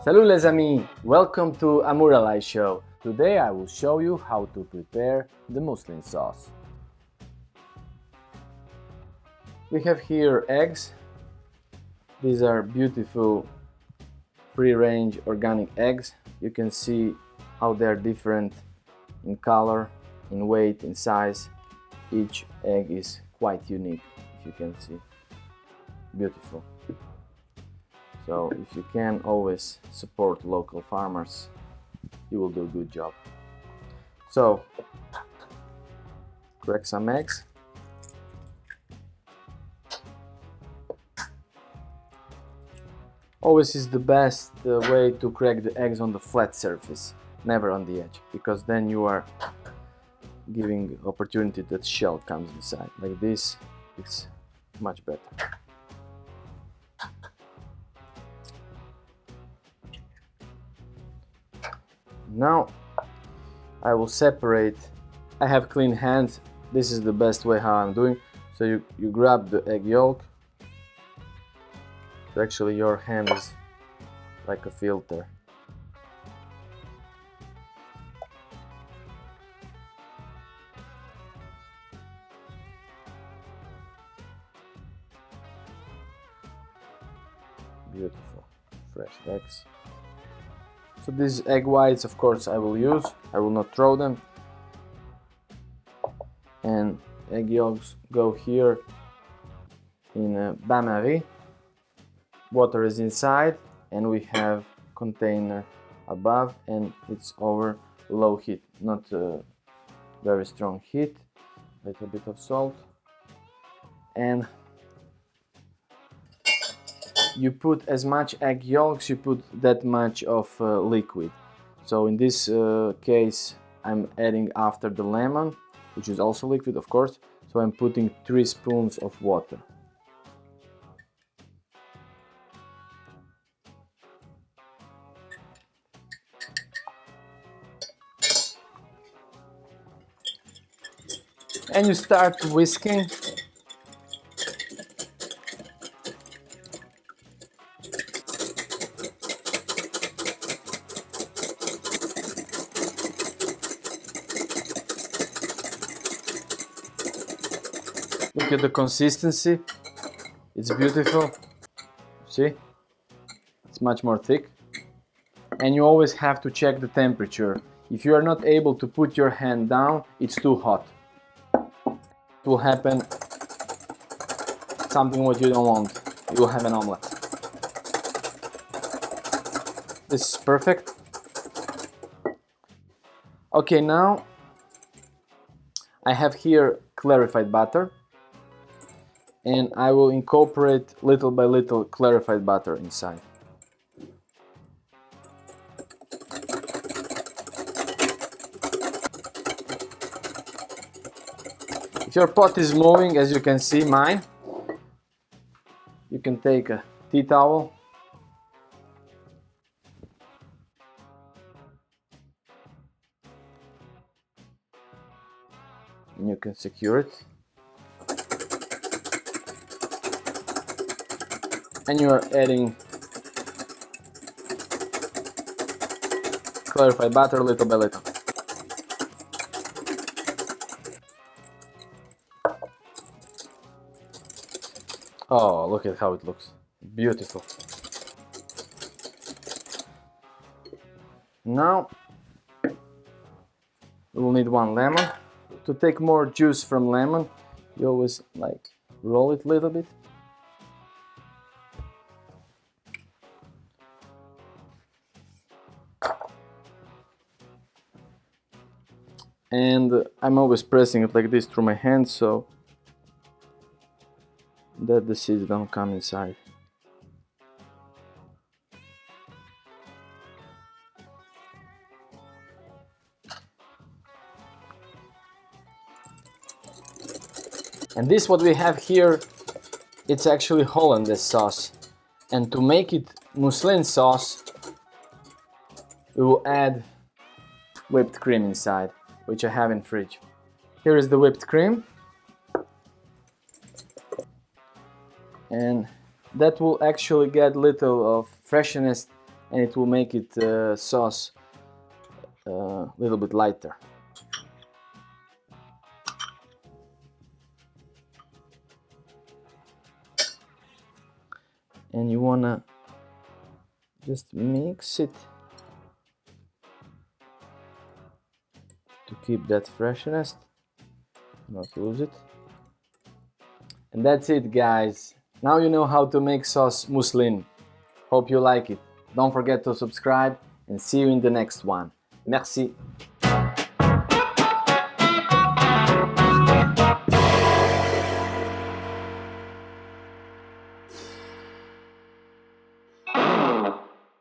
Salut les amis! Welcome to Amouralail show. Today I will show you how to prepare the mousseline sauce. We have here eggs. These are beautiful free-range organic eggs. You can see how they are different in color, in weight, in size. Each egg is quite unique, if you can see. Beautiful. So if you can always support local farmers, you will do a good job. So crack some eggs. Always is the best way to crack the eggs on the flat surface, never on the edge, because then you are giving opportunity that shell comes inside. Like this, it's much better. Now I will separate. I have clean hands. This is the best way how I'm doing. So you grab the egg yolk. So actually your hand is like a filter. Beautiful, fresh eggs. So these egg whites, of course, I will use. I will not throw them. And egg yolks go here in a bain-marie. Water is inside, and we have container above, and it's over low heat, not very strong heat. A little bit of salt, and you put as much egg yolks, you put that much of liquid. So in this case I'm adding after the lemon, which is also liquid, of course. So I'm putting 3 spoons of water. And you start whisking. Look at the consistency, it's beautiful. See, it's much more thick. And you always have to check the temperature. If you are not able to put your hand down, it's too hot. It will happen something what you don't want. You will have an omelette. This is perfect. Okay, now I have here clarified butter, and I will incorporate little by little clarified butter inside. If your pot is moving, as you can see mine, you can take a tea towel and you can secure it. And you are adding clarified butter little by little. Oh, look at how it looks. Beautiful. Now we will need 1 lemon. To take more juice from lemon, you always like roll it a little bit. And I'm always pressing it like this through my hand so that the seeds don't come inside. And this what we have here, it's actually Hollandaise sauce. And to make it mousseline sauce, we will add whipped cream inside, which I have in fridge. Here is the whipped cream. And that will actually get little of freshness and it will make it sauce a little bit lighter. And you wanna just mix it to keep that freshness, not lose it. And that's it, guys. Now you know how to make sauce mousseline. Hope you like it. Don't forget to subscribe and see you in the next one. Merci.